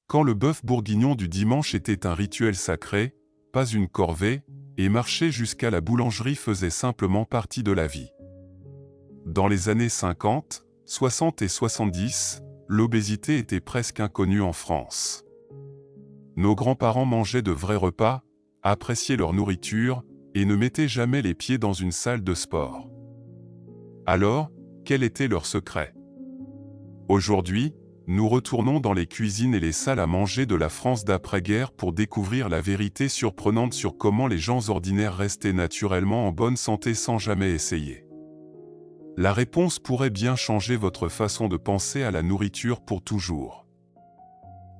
Quand le bœuf bourguignon du dimanche était un rituel sacré, pas une corvée, et marcher jusqu'à la boulangerie faisait simplement partie de la vie. Dans les années 50, 60 et 70, l'obésité était presque inconnue en France. Nos grands-parents mangeaient de vrais repas, appréciaient leur nourriture, et ne mettaient jamais les pieds dans une salle de sport. Alors, quel était leur secret? Aujourd'hui, nous retournons dans les cuisines et les salles à manger de la France d'après-guerre pour découvrir la vérité surprenante sur comment les gens ordinaires restaient naturellement en bonne santé sans jamais essayer. La réponse pourrait bien changer votre façon de penser à la nourriture pour toujours.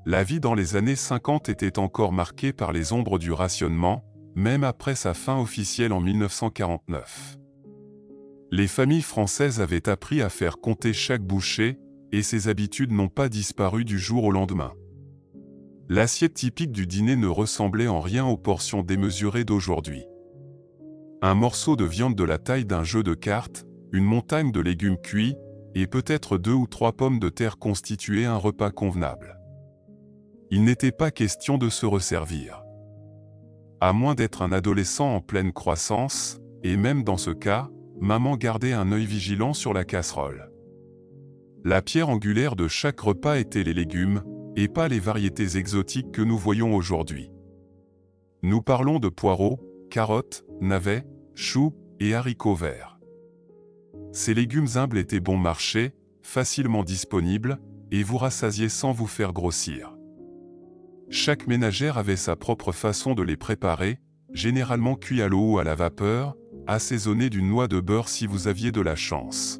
La vie dans les années 50 était encore marquée par les ombres du rationnement, même après sa fin officielle en 1949. Les familles françaises avaient appris à faire compter chaque bouchée, et ces habitudes n'ont pas disparu du jour au lendemain. L'assiette typique du dîner ne ressemblait en rien aux portions démesurées d'aujourd'hui. Un morceau de viande de la taille d'un jeu de cartes, une montagne de légumes cuits, et peut-être 2 ou 3 pommes de terre constituaient un repas convenable. Il n'était pas question de se resservir. À moins d'être un adolescent en pleine croissance, et même dans ce cas, maman gardait un œil vigilant sur la casserole. La pierre angulaire de chaque repas étaient les légumes, et pas les variétés exotiques que nous voyons aujourd'hui. Nous parlons de poireaux, carottes, navets, choux et haricots verts. Ces légumes humbles étaient bon marché, facilement disponibles, et vous rassasiaient sans vous faire grossir. Chaque ménagère avait sa propre façon de les préparer, généralement cuits à l'eau ou à la vapeur, assaisonnés d'une noix de beurre si vous aviez de la chance.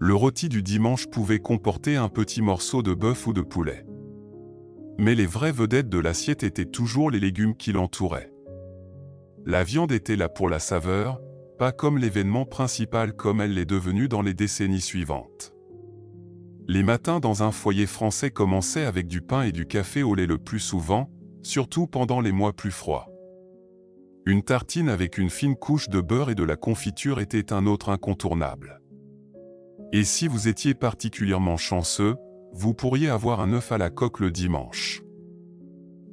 Le rôti du dimanche pouvait comporter un petit morceau de bœuf ou de poulet. Mais les vraies vedettes de l'assiette étaient toujours les légumes qui l'entouraient. La viande était là pour la saveur, pas comme l'événement principal comme elle l'est devenue dans les décennies suivantes. Les matins dans un foyer français commençaient avec du pain et du café au lait le plus souvent, surtout pendant les mois plus froids. Une tartine avec une fine couche de beurre et de la confiture était un autre incontournable. Et si vous étiez particulièrement chanceux, vous pourriez avoir un œuf à la coque le dimanche.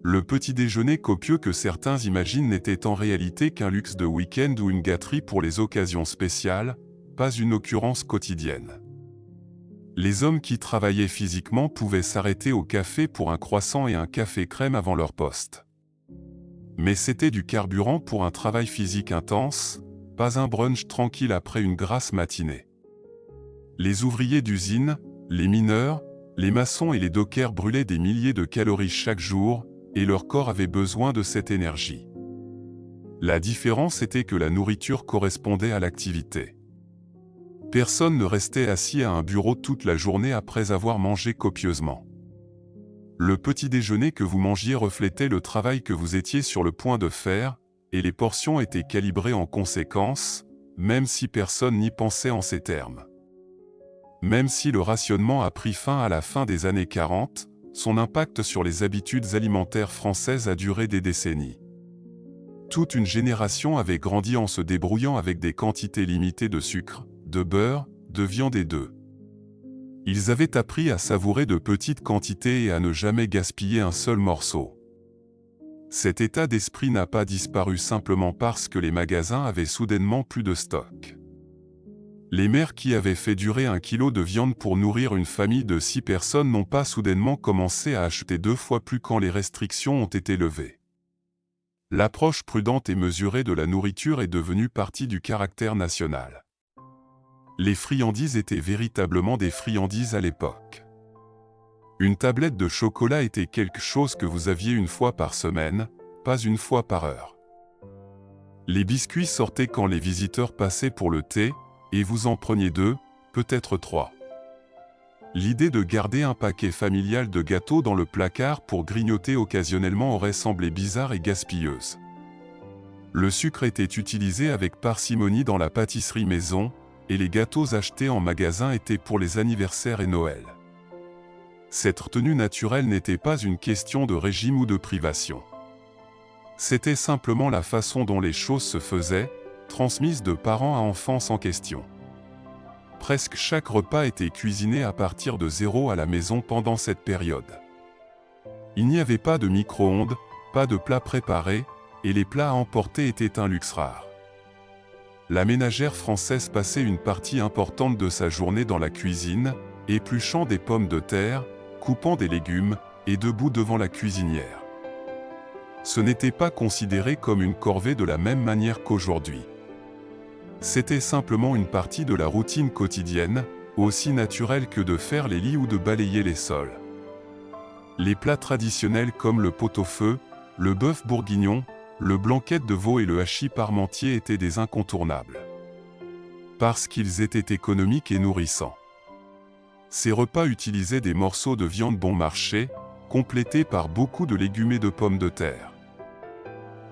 Le petit déjeuner copieux que certains imaginent n'était en réalité qu'un luxe de week-end ou une gâterie pour les occasions spéciales, pas une occurrence quotidienne. Les hommes qui travaillaient physiquement pouvaient s'arrêter au café pour un croissant et un café crème avant leur poste. Mais c'était du carburant pour un travail physique intense, pas un brunch tranquille après une grasse matinée. Les ouvriers d'usine, les mineurs, les maçons et les dockers brûlaient des milliers de calories chaque jour, et leur corps avait besoin de cette énergie. La différence était que la nourriture correspondait à l'activité. Personne ne restait assis à un bureau toute la journée après avoir mangé copieusement. Le petit déjeuner que vous mangiez reflétait le travail que vous étiez sur le point de faire, et les portions étaient calibrées en conséquence, même si personne n'y pensait en ces termes. Même si le rationnement a pris fin à la fin des années 40, son impact sur les habitudes alimentaires françaises a duré des décennies. Toute une génération avait grandi en se débrouillant avec des quantités limitées de sucre, de beurre, de viande et d'œufs. Ils avaient appris à savourer de petites quantités et à ne jamais gaspiller un seul morceau. Cet état d'esprit n'a pas disparu simplement parce que les magasins avaient soudainement plus de stock. Les mères qui avaient fait durer 1 kilo de viande pour nourrir une famille de 6 personnes n'ont pas soudainement commencé à acheter 2 fois plus quand les restrictions ont été levées. L'approche prudente et mesurée de la nourriture est devenue partie du caractère national. Les friandises étaient véritablement des friandises à l'époque. Une tablette de chocolat était quelque chose que vous aviez une fois par semaine, pas une fois par heure. Les biscuits sortaient quand les visiteurs passaient pour le thé, et vous en preniez 2, peut-être 3. L'idée de garder un paquet familial de gâteaux dans le placard pour grignoter occasionnellement aurait semblé bizarre et gaspilleuse. Le sucre était utilisé avec parcimonie dans la pâtisserie maison, et les gâteaux achetés en magasin étaient pour les anniversaires et Noël. Cette retenue naturelle n'était pas une question de régime ou de privation. C'était simplement la façon dont les choses se faisaient, transmise de parents à enfants sans question. Presque chaque repas était cuisiné à partir de zéro à la maison pendant cette période. Il n'y avait pas de micro-ondes, pas de plats préparés, et les plats à emporter étaient un luxe rare. La ménagère française passait une partie importante de sa journée dans la cuisine, épluchant des pommes de terre, coupant des légumes, et debout devant la cuisinière. Ce n'était pas considéré comme une corvée de la même manière qu'aujourd'hui. C'était simplement une partie de la routine quotidienne, aussi naturelle que de faire les lits ou de balayer les sols. Les plats traditionnels comme le pot-au-feu, le bœuf bourguignon, le blanquette de veau et le hachis parmentier étaient des incontournables. Parce qu'ils étaient économiques et nourrissants. Ces repas utilisaient des morceaux de viande bon marché, complétés par beaucoup de légumes et de pommes de terre.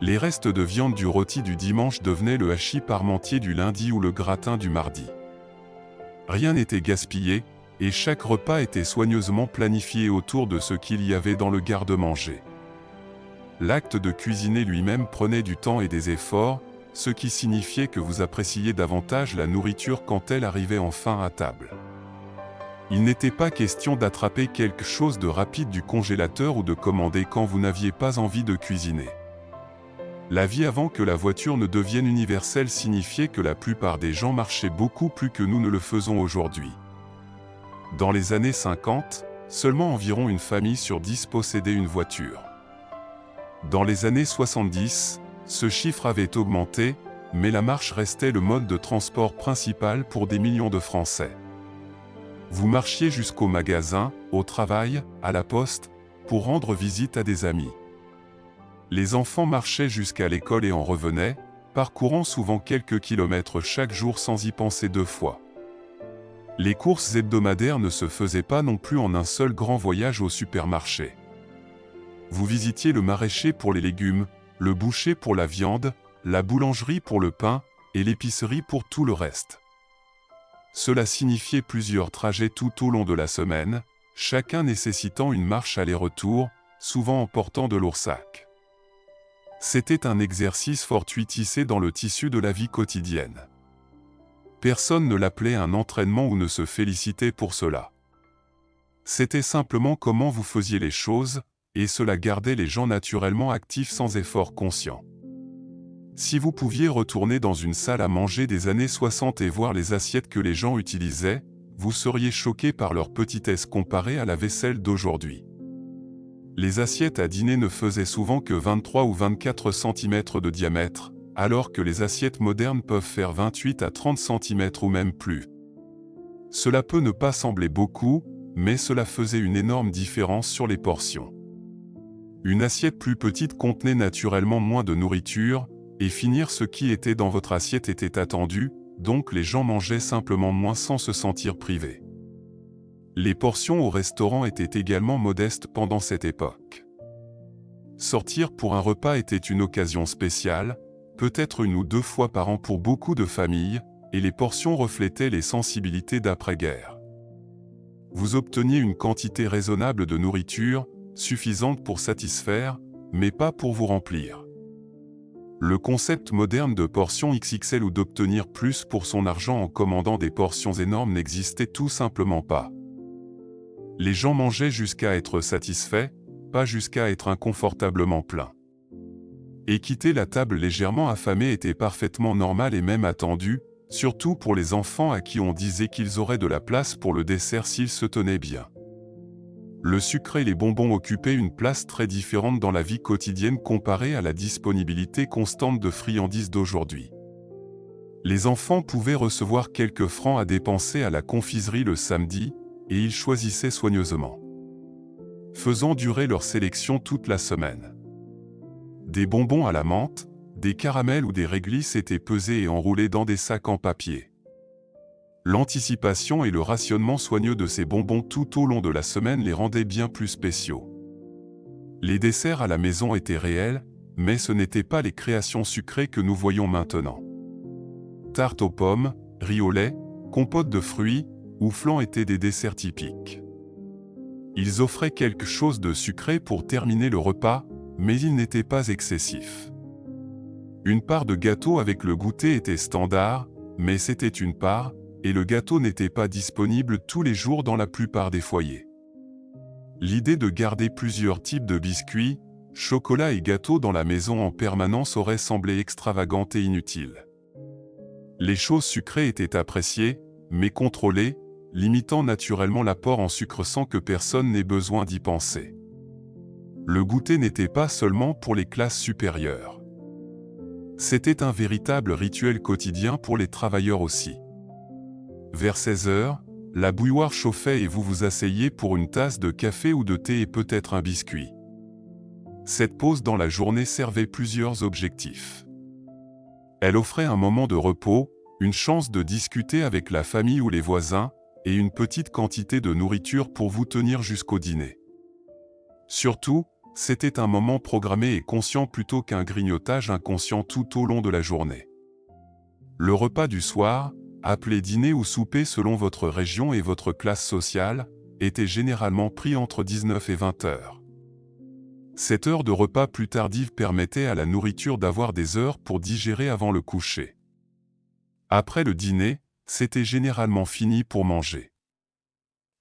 Les restes de viande du rôti du dimanche devenaient le hachis parmentier du lundi ou le gratin du mardi. Rien n'était gaspillé, et chaque repas était soigneusement planifié autour de ce qu'il y avait dans le garde-manger. L'acte de cuisiner lui-même prenait du temps et des efforts, ce qui signifiait que vous appréciiez davantage la nourriture quand elle arrivait enfin à table. Il n'était pas question d'attraper quelque chose de rapide du congélateur ou de commander quand vous n'aviez pas envie de cuisiner. La vie avant que la voiture ne devienne universelle signifiait que la plupart des gens marchaient beaucoup plus que nous ne le faisons aujourd'hui. Dans les années 50, seulement environ une famille sur 10 possédait une voiture. Dans les années 70, ce chiffre avait augmenté, mais la marche restait le mode de transport principal pour des millions de Français. Vous marchiez jusqu'au magasin, au travail, à la poste, pour rendre visite à des amis. Les enfants marchaient jusqu'à l'école et en revenaient, parcourant souvent quelques kilomètres chaque jour sans y penser deux fois. Les courses hebdomadaires ne se faisaient pas non plus en un seul grand voyage au supermarché. Vous visitiez le maraîcher pour les légumes, le boucher pour la viande, la boulangerie pour le pain, et l'épicerie pour tout le reste. Cela signifiait plusieurs trajets tout au long de la semaine, chacun nécessitant une marche aller-retour, souvent emportant de lourds sacs. C'était un exercice fortuit tissé dans le tissu de la vie quotidienne. Personne ne l'appelait un entraînement ou ne se félicitait pour cela. C'était simplement comment vous faisiez les choses, et cela gardait les gens naturellement actifs sans effort conscient. Si vous pouviez retourner dans une salle à manger des années 60 et voir les assiettes que les gens utilisaient, vous seriez choqué par leur petitesse comparée à la vaisselle d'aujourd'hui. Les assiettes à dîner ne faisaient souvent que 23 ou 24 cm de diamètre, alors que les assiettes modernes peuvent faire 28 à 30 cm ou même plus. Cela peut ne pas sembler beaucoup, mais cela faisait une énorme différence sur les portions. Une assiette plus petite contenait naturellement moins de nourriture, et finir ce qui était dans votre assiette était attendu, donc les gens mangeaient simplement moins sans se sentir privés. Les portions au restaurant étaient également modestes pendant cette époque. Sortir pour un repas était une occasion spéciale, peut-être une ou deux fois par an pour beaucoup de familles, et les portions reflétaient les sensibilités d'après-guerre. Vous obteniez une quantité raisonnable de nourriture, suffisante pour satisfaire, mais pas pour vous remplir. Le concept moderne de portion XXL ou d'obtenir plus pour son argent en commandant des portions énormes n'existait tout simplement pas. Les gens mangeaient jusqu'à être satisfaits, pas jusqu'à être inconfortablement pleins. Et quitter la table légèrement affamé était parfaitement normal et même attendu, surtout pour les enfants à qui on disait qu'ils auraient de la place pour le dessert s'ils se tenaient bien. Le sucre et les bonbons occupaient une place très différente dans la vie quotidienne comparée à la disponibilité constante de friandises d'aujourd'hui. Les enfants pouvaient recevoir quelques francs à dépenser à la confiserie le samedi, et ils choisissaient soigneusement, faisant durer leur sélection toute la semaine. Des bonbons à la menthe, des caramels ou des réglisses étaient pesés et enroulés dans des sacs en papier. L'anticipation et le rationnement soigneux de ces bonbons tout au long de la semaine les rendaient bien plus spéciaux. Les desserts à la maison étaient réels, mais ce n'étaient pas les créations sucrées que nous voyons maintenant. Tarte aux pommes, riz au lait, compote de fruits, ou flan étaient des desserts typiques. Ils offraient quelque chose de sucré pour terminer le repas, mais ils n'étaient pas excessifs. Une part de gâteau avec le goûter était standard, mais c'était une part, et le gâteau n'était pas disponible tous les jours dans la plupart des foyers. L'idée de garder plusieurs types de biscuits, chocolats et gâteaux dans la maison en permanence aurait semblé extravagante et inutile. Les choses sucrées étaient appréciées, mais contrôlées, limitant naturellement l'apport en sucre sans que personne n'ait besoin d'y penser. Le goûter n'était pas seulement pour les classes supérieures. C'était un véritable rituel quotidien pour les travailleurs aussi. Vers 16 heures, la bouilloire chauffait et vous vous asseyez pour une tasse de café ou de thé et peut-être un biscuit. Cette pause dans la journée servait plusieurs objectifs. Elle offrait un moment de repos, une chance de discuter avec la famille ou les voisins, et une petite quantité de nourriture pour vous tenir jusqu'au dîner. Surtout, c'était un moment programmé et conscient plutôt qu'un grignotage inconscient tout au long de la journée. Le repas du soir, appelé dîner ou souper selon votre région et votre classe sociale, était généralement pris entre 19 et 20 heures. Cette heure de repas plus tardive permettait à la nourriture d'avoir des heures pour digérer avant le coucher. Après le dîner, c'était généralement fini pour manger.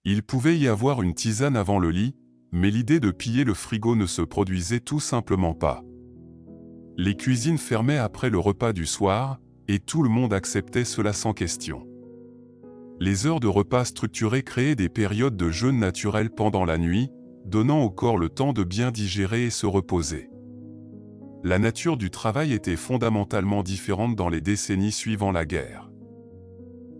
Il pouvait y avoir une tisane avant le lit, mais l'idée de piller le frigo ne se produisait tout simplement pas. Les cuisines fermaient après le repas du soir, et tout le monde acceptait cela sans question. Les heures de repas structurées créaient des périodes de jeûne naturel pendant la nuit, donnant au corps le temps de bien digérer et se reposer. La nature du travail était fondamentalement différente dans les décennies suivant la guerre.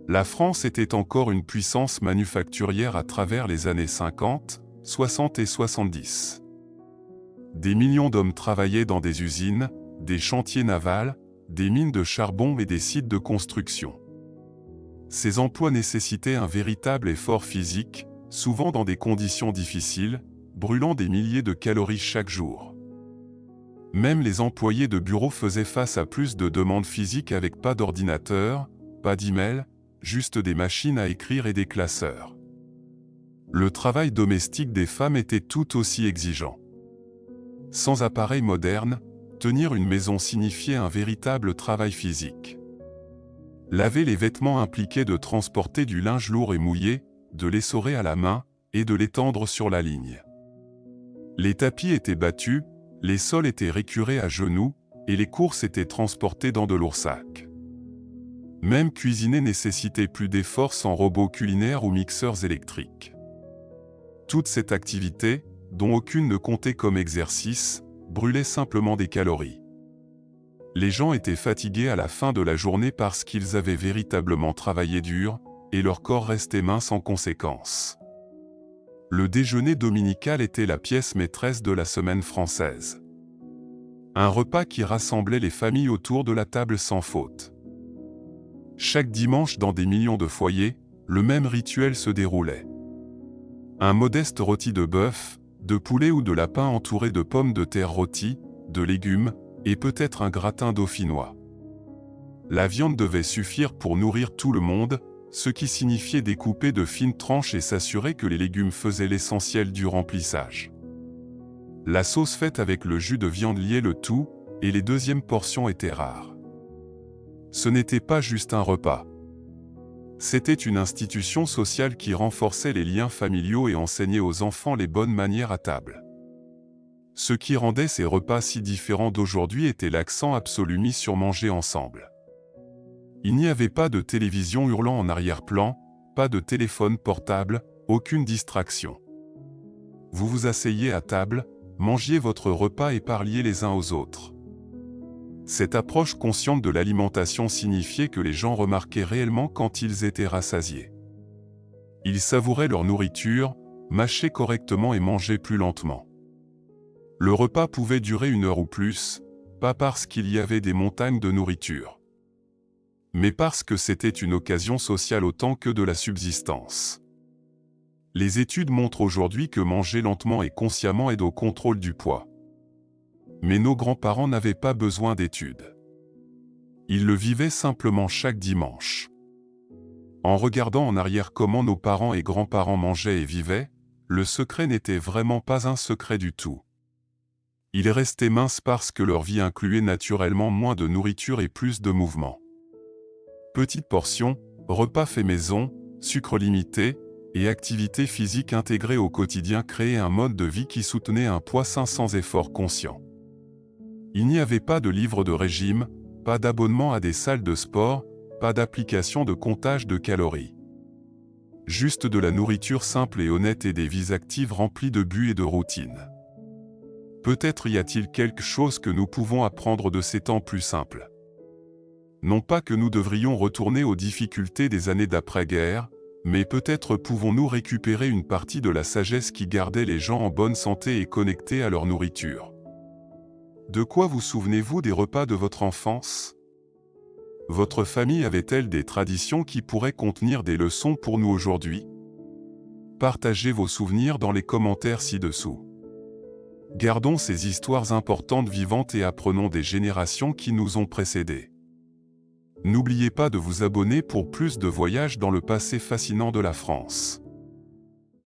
La France était encore une puissance manufacturière à travers les années 50, 60 et 70. Des millions d'hommes travaillaient dans des usines, des chantiers navals, des mines de charbon et des sites de construction. Ces emplois nécessitaient un véritable effort physique, souvent dans des conditions difficiles, brûlant des milliers de calories chaque jour. Même les employés de bureau faisaient face à plus de demandes physiques avec pas d'ordinateur, pas d'email, juste des machines à écrire et des classeurs. Le travail domestique des femmes était tout aussi exigeant. Sans appareil moderne, tenir une maison signifiait un véritable travail physique. Laver les vêtements impliquait de transporter du linge lourd et mouillé, de l'essorer à la main, et de l'étendre sur la ligne. Les tapis étaient battus, les sols étaient récurés à genoux, et les courses étaient transportées dans de lourds sacs. Même cuisiner nécessitait plus d'efforts sans robots culinaires ou mixeurs électriques. Toute cette activité, dont aucune ne comptait comme exercice, brûlait simplement des calories. Les gens étaient fatigués à la fin de la journée parce qu'ils avaient véritablement travaillé dur, et leur corps restait mince en conséquence. Le déjeuner dominical était la pièce maîtresse de la semaine française. Un repas qui rassemblait les familles autour de la table sans faute. Chaque dimanche dans des millions de foyers, le même rituel se déroulait. Un modeste rôti de bœuf, de poulet ou de lapin entouré de pommes de terre rôties, de légumes, et peut-être un gratin dauphinois. La viande devait suffire pour nourrir tout le monde, ce qui signifiait découper de fines tranches et s'assurer que les légumes faisaient l'essentiel du remplissage. La sauce faite avec le jus de viande liait le tout, et les deuxièmes portions étaient rares. Ce n'était pas juste un repas. C'était une institution sociale qui renforçait les liens familiaux et enseignait aux enfants les bonnes manières à table. Ce qui rendait ces repas si différents d'aujourd'hui était l'accent absolu mis sur manger ensemble. Il n'y avait pas de télévision hurlant en arrière-plan, pas de téléphone portable, aucune distraction. Vous vous asseyez à table, mangiez votre repas et parliez les uns aux autres. Cette approche consciente de l'alimentation signifiait que les gens remarquaient réellement quand ils étaient rassasiés. Ils savouraient leur nourriture, mâchaient correctement et mangeaient plus lentement. Le repas pouvait durer 1 heure ou plus, pas parce qu'il y avait des montagnes de nourriture, mais parce que c'était une occasion sociale autant que de la subsistance. Les études montrent aujourd'hui que manger lentement et consciemment aide au contrôle du poids. Mais nos grands-parents n'avaient pas besoin d'études. Ils le vivaient simplement chaque dimanche. En regardant en arrière comment nos parents et grands-parents mangeaient et vivaient, le secret n'était vraiment pas un secret du tout. Ils restaient minces parce que leur vie incluait naturellement moins de nourriture et plus de mouvement. Petites portions, repas fait maison, sucre limité, et activité physique intégrée au quotidien créaient un mode de vie qui soutenait un poids sain sans effort conscient. Il n'y avait pas de livre de régime, pas d'abonnement à des salles de sport, pas d'application de comptage de calories. Juste de la nourriture simple et honnête et des vies actives remplies de buts et de routines. Peut-être y a-t-il quelque chose que nous pouvons apprendre de ces temps plus simples. Non pas que nous devrions retourner aux difficultés des années d'après-guerre, mais peut-être pouvons-nous récupérer une partie de la sagesse qui gardait les gens en bonne santé et connectés à leur nourriture. De quoi vous souvenez-vous des repas de votre enfance ? Votre famille avait-elle des traditions qui pourraient contenir des leçons pour nous aujourd'hui ? Partagez vos souvenirs dans les commentaires ci-dessous. Gardons ces histoires importantes vivantes et apprenons des générations qui nous ont précédés. N'oubliez pas de vous abonner pour plus de voyages dans le passé fascinant de la France.